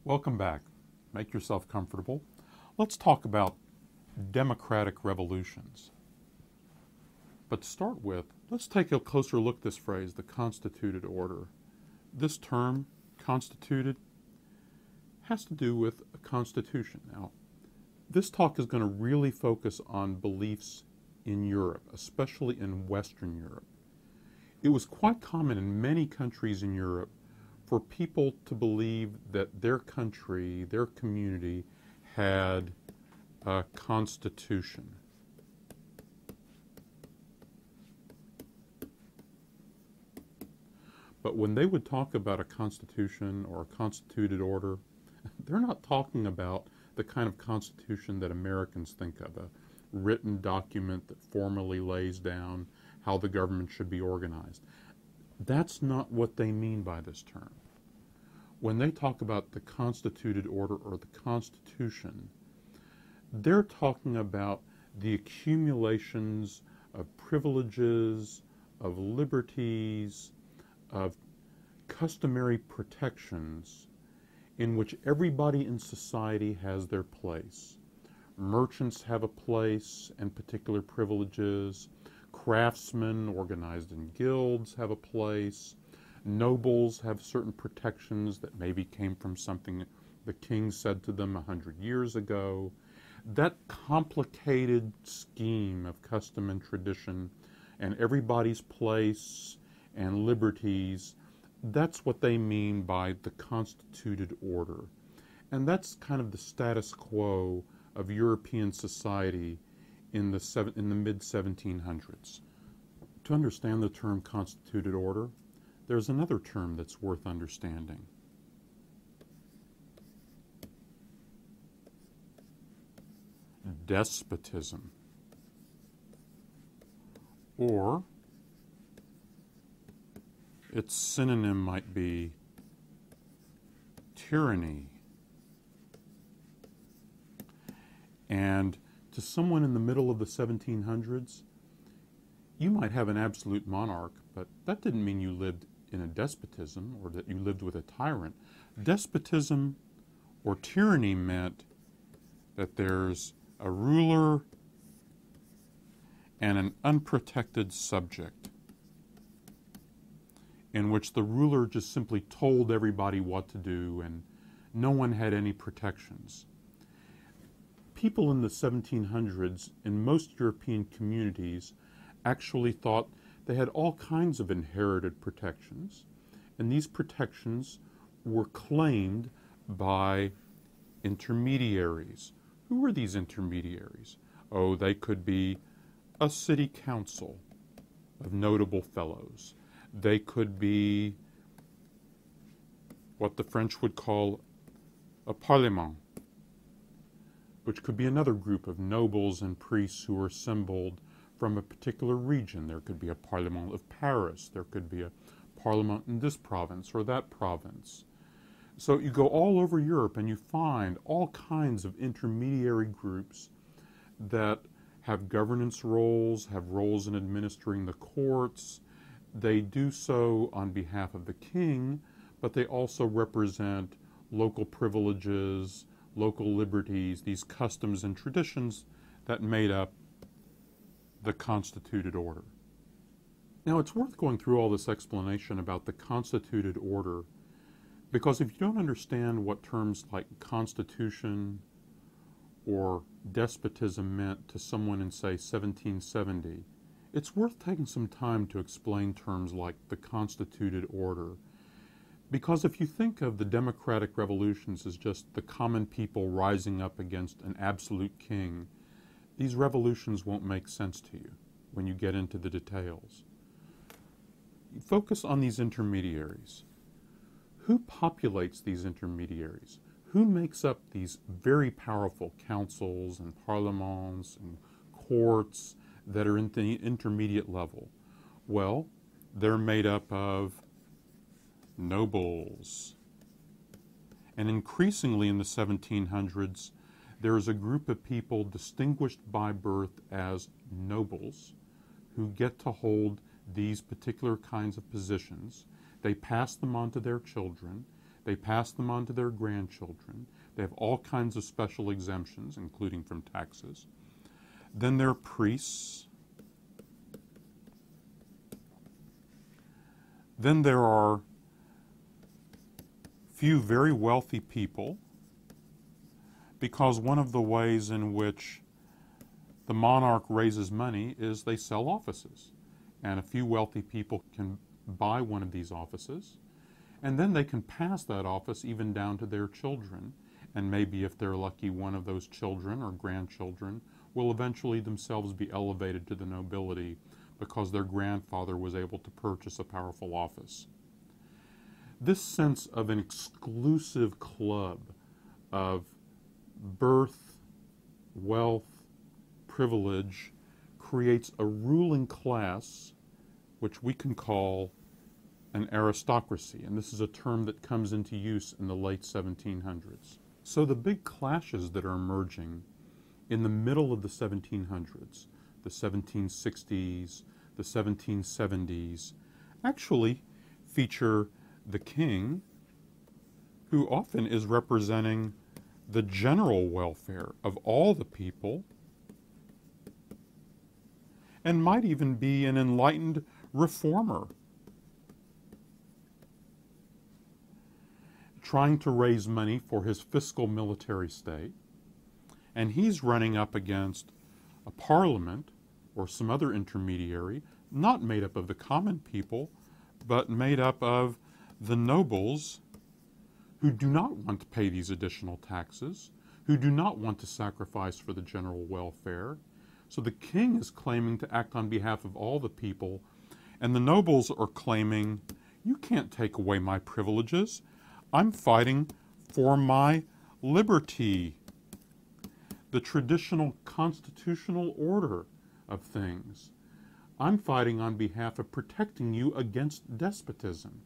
Welcome back. Make yourself comfortable. Let's talk about democratic revolutions. But to start with, let's take a closer look at this phrase, the constituted order. This term, constituted, has to do with a constitution. Now, this talk is going to really focus on beliefs in Europe, especially in Western Europe. It was quite common in many countries in Europe for people to believe that their country, their community, had a constitution. But when they would talk about a constitution or a constituted order, they're not talking about the kind of constitution that Americans think of, a written document that formally lays down how the government should be organized. That's not what they mean by this term. When they talk about the constituted order or the Constitution, they're talking about the accumulations of privileges, of liberties, of customary protections in which everybody in society has their place. Merchants have a place and particular privileges. Craftsmen organized in guilds have a place. Nobles have certain protections that maybe came from something the king said to them 100 years ago. That complicated scheme of custom and tradition and everybody's place and liberties, that's what they mean by the constituted order. And that's kind of the status quo of European society in the mid-1700s. To understand the term constituted order, there's another term that's worth understanding. Despotism. Or its synonym might be tyranny. And to someone in the middle of the 1700s, you might have an absolute monarch, but that didn't mean you lived in a despotism or that you lived with a tyrant. Despotism or tyranny meant that there's a ruler and an unprotected subject, in which the ruler just simply told everybody what to do and no one had any protections. People in the 1700s in most European communities actually thought they had all kinds of inherited protections, and these protections were claimed by intermediaries. Who were these intermediaries? Oh, they could be a city council of notable fellows. They could be what the French would call a parlement, which could be another group of nobles and priests who were assembled from a particular region. There could be a Parlement of Paris. There could be a parliament in this province or that province. So you go all over Europe and you find all kinds of intermediary groups that have governance roles, have roles in administering the courts. They do so on behalf of the king, but they also represent local privileges, local liberties, these customs and traditions that made up the constituted order. Now, it's worth going through all this explanation about the constituted order, because if you don't understand what terms like constitution or despotism meant to someone in, say, 1770, it's worth taking some time to explain terms like the constituted order. Because if you think of the democratic revolutions as just the common people rising up against an absolute king, these revolutions won't make sense to you when you get into the details. You focus on these intermediaries. Who populates these intermediaries? Who makes up these very powerful councils and parlements and courts that are in the intermediate level? Well, they're made up of nobles. And increasingly in the 1700s, there is a group of people distinguished by birth as nobles who get to hold these particular kinds of positions. They pass them on to their children. They pass them on to their grandchildren. They have all kinds of special exemptions, including from taxes. Then there are priests. Then there are few very wealthy people, because one of the ways in which the monarch raises money is they sell offices. And a few wealthy people can buy one of these offices, and then they can pass that office even down to their children. And maybe if they're lucky, one of those children or grandchildren will eventually themselves be elevated to the nobility because their grandfather was able to purchase a powerful office. This sense of an exclusive club of birth, wealth, privilege creates a ruling class which we can call an aristocracy, and this is a term that comes into use in the late 1700s. So the big clashes that are emerging in the middle of the 1700s, the 1760s, the 1770s, actually feature the king, who often is representing the general welfare of all the people, and might even be an enlightened reformer, trying to raise money for his fiscal military state. And he's running up against a parliament or some other intermediary, not made up of the common people, but made up of the nobles who do not want to pay these additional taxes, who do not want to sacrifice for the general welfare. So the king is claiming to act on behalf of all the people, and the nobles are claiming, you can't take away my privileges. I'm fighting for my liberty. The traditional constitutional order of things. I'm fighting on behalf of protecting you against despotism.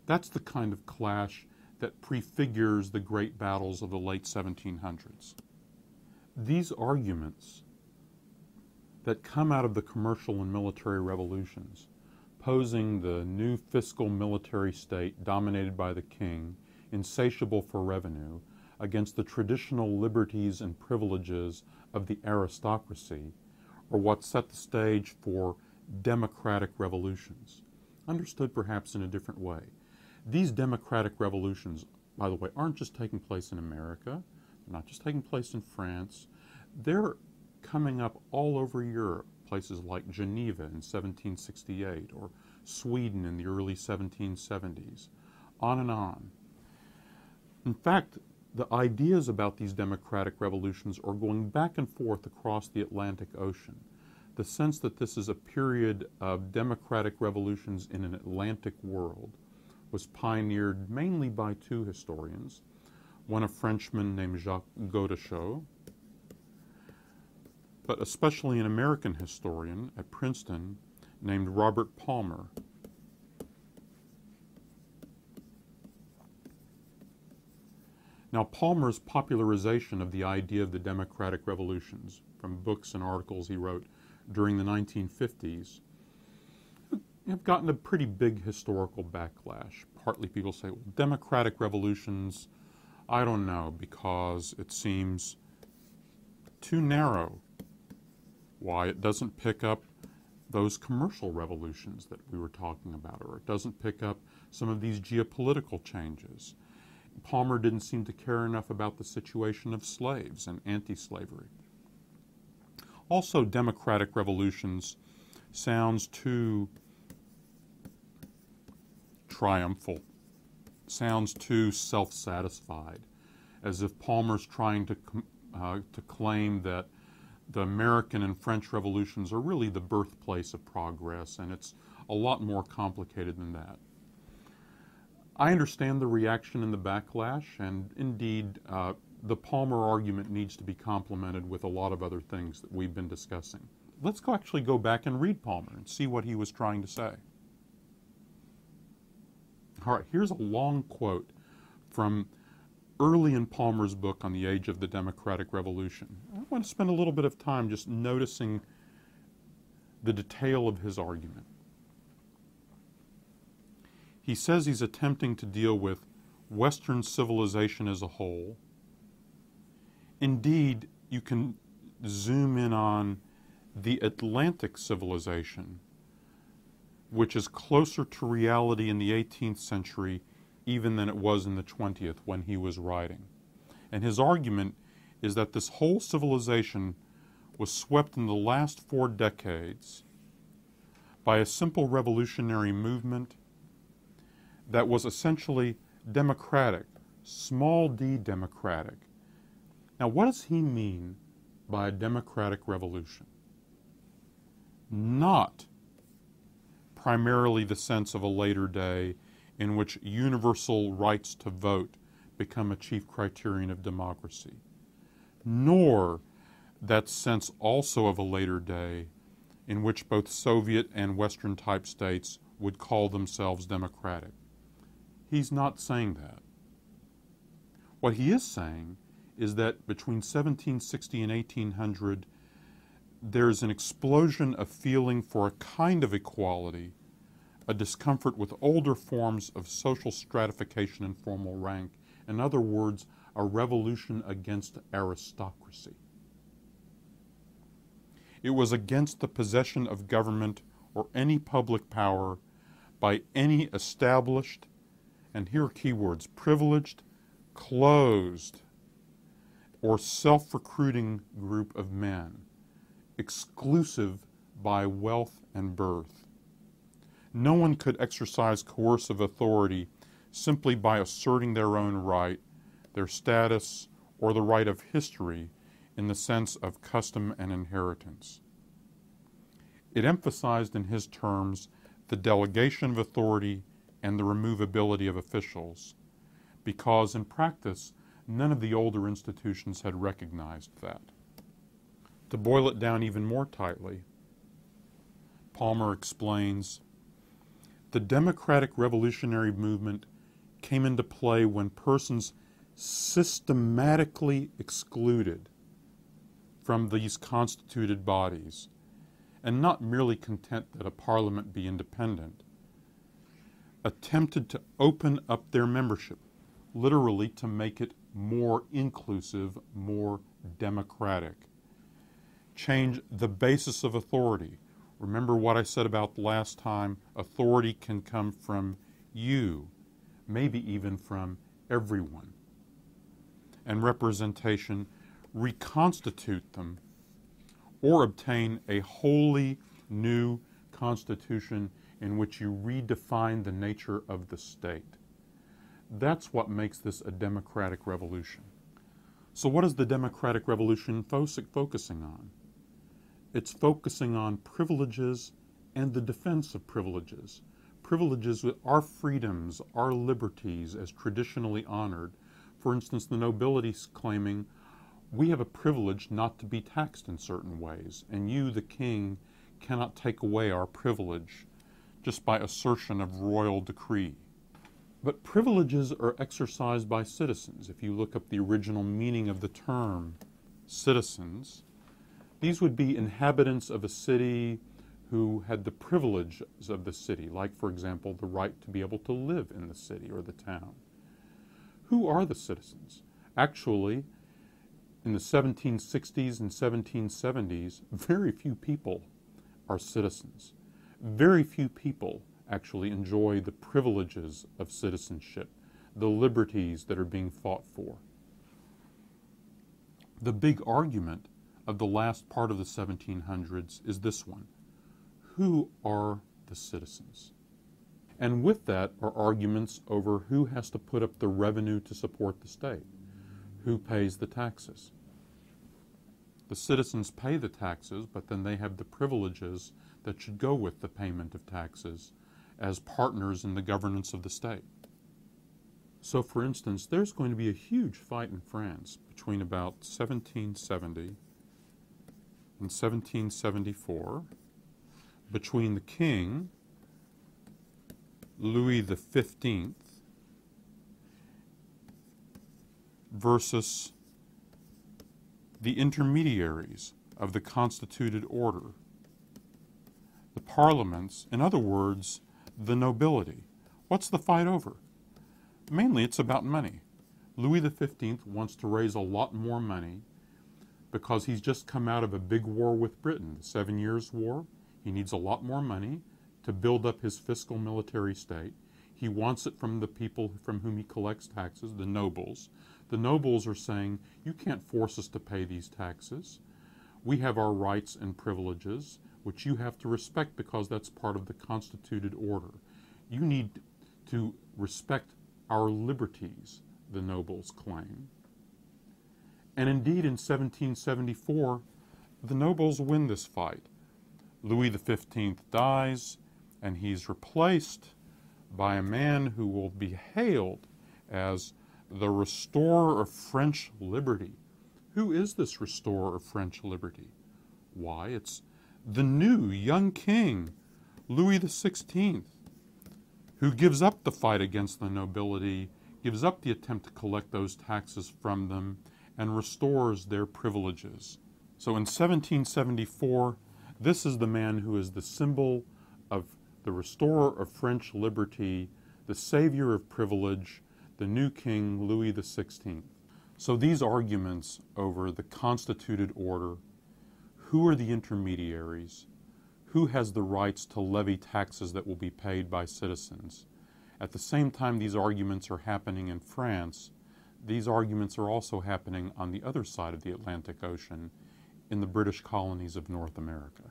That's the kind of clash that prefigures the great battles of the late 1700s. These arguments that come out of the commercial and military revolutions, posing the new fiscal military state dominated by the king, insatiable for revenue, against the traditional liberties and privileges of the aristocracy, are what set the stage for democratic revolutions, understood perhaps in a different way. These democratic revolutions, by the way, aren't just taking place in America, they're not just taking place in France, they're coming up all over Europe, places like Geneva in 1768, or Sweden in the early 1770s, on and on. In fact, the ideas about these democratic revolutions are going back and forth across the Atlantic Ocean. The sense that this is a period of democratic revolutions in an Atlantic world was pioneered mainly by two historians, one a Frenchman named Jacques Godechaux, but especially an American historian at Princeton named Robert Palmer. Now, Palmer's popularization of the idea of the democratic revolutions from books and articles he wrote during the 1950s have gotten a pretty big historical backlash. Partly people say, well, democratic revolutions, I don't know, because it seems too narrow. Why, it doesn't pick up those commercial revolutions that we were talking about, or it doesn't pick up some of these geopolitical changes. Palmer didn't seem to care enough about the situation of slaves and anti-slavery. Also, democratic revolutions sounds too triumphal, sounds too self-satisfied, as if Palmer's trying to claim that the American and French revolutions are really the birthplace of progress, and it's a lot more complicated than that. I understand the reaction and the backlash, and indeed, the Palmer argument needs to be complemented with a lot of other things that we've been discussing. Let's actually go back and read Palmer and see what he was trying to say. All right, here's a long quote from early in Palmer's book on the age of the Democratic Revolution. I want to spend a little bit of time just noticing the detail of his argument. He says he's attempting to deal with Western civilization as a whole. Indeed, you can zoom in on the Atlantic civilization, which is closer to reality in the 18th century even than it was in the 20th when he was writing. And his argument is that this whole civilization was swept in the last 4 decades by a simple revolutionary movement that was essentially democratic, small d democratic. Now, what does he mean by a democratic revolution? Not primarily the sense of a later day in which universal rights to vote become a chief criterion of democracy, nor that sense also of a later day in which both Soviet and Western type states would call themselves democratic. He's not saying that. What he is saying is that between 1760 and 1800, there's an explosion of feeling for a kind of equality, a discomfort with older forms of social stratification and formal rank. In other words, a revolution against aristocracy. It was against the possession of government or any public power by any established, and here are keywords, privileged, closed, or self-recruiting group of men, exclusive by wealth and birth. No one could exercise coercive authority simply by asserting their own right, their status, or the right of history in the sense of custom and inheritance. It emphasized in his terms the delegation of authority and the removability of officials, because in practice, none of the older institutions had recognized that. To boil it down even more tightly, Palmer explains, the democratic revolutionary movement came into play when persons systematically excluded from these constituted bodies, and not merely content that a parliament be independent, attempted to open up their membership, literally to make it more inclusive, more democratic. Change the basis of authority. Remember what I said about last time, authority can come from you, maybe even from everyone. And representation, reconstitute them, or obtain a wholly new constitution in which you redefine the nature of the state. That's what makes this a democratic revolution. So what is the democratic revolution focusing on? It's focusing on privileges and the defense of privileges. Privileges with our freedoms, our liberties as traditionally honored. For instance, the nobility claiming, we have a privilege not to be taxed in certain ways, and you, the king, cannot take away our privilege just by assertion of royal decree. But privileges are exercised by citizens. If you look up the original meaning of the term citizens, these would be inhabitants of a city who had the privileges of the city, like, for example, the right to be able to live in the city or the town. Who are the citizens? Actually, in the 1760s and 1770s, very few people are citizens. Very few people actually enjoy the privileges of citizenship, the liberties that are being fought for. The big argument of the last part of the 1700s is this one. Who are the citizens? And with that are arguments over who has to put up the revenue to support the state, who pays the taxes. The citizens pay the taxes, but then they have the privileges that should go with the payment of taxes as partners in the governance of the state. So, for instance, there's going to be a huge fight in France between about 1770 and 1774 between the king, Louis XV, versus the intermediaries of the constituted order, the parliaments, in other words, the nobility. What's the fight over? Mainly it's about money. Louis XV wants to raise a lot more money because he's just come out of a big war with Britain, the 7 Years' War. He needs a lot more money to build up his fiscal military state. He wants it from the people from whom he collects taxes, the nobles. The nobles are saying, you can't force us to pay these taxes. We have our rights and privileges, which you have to respect because that's part of the constituted order. You need to respect our liberties, the nobles claim. And indeed, in 1774, the nobles win this fight. Louis XV dies, and he's replaced by a man who will be hailed as the restorer of French liberty. Who is this restorer of French liberty? Why, it's the new young king, Louis XVI, who gives up the fight against the nobility, gives up the attempt to collect those taxes from them, and restores their privileges. So in 1774, this is the man who is the symbol of the restorer of French liberty, the savior of privilege, the new king, Louis XVI. So these arguments over the constituted order, who are the intermediaries, who has the rights to levy taxes that will be paid by citizens. At the same time these arguments are happening in France, these arguments are also happening on the other side of the Atlantic Ocean in the British colonies of North America.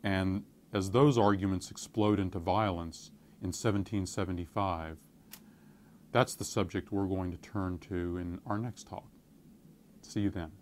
And as those arguments explode into violence in 1775, that's the subject we're going to turn to in our next talk. See you then.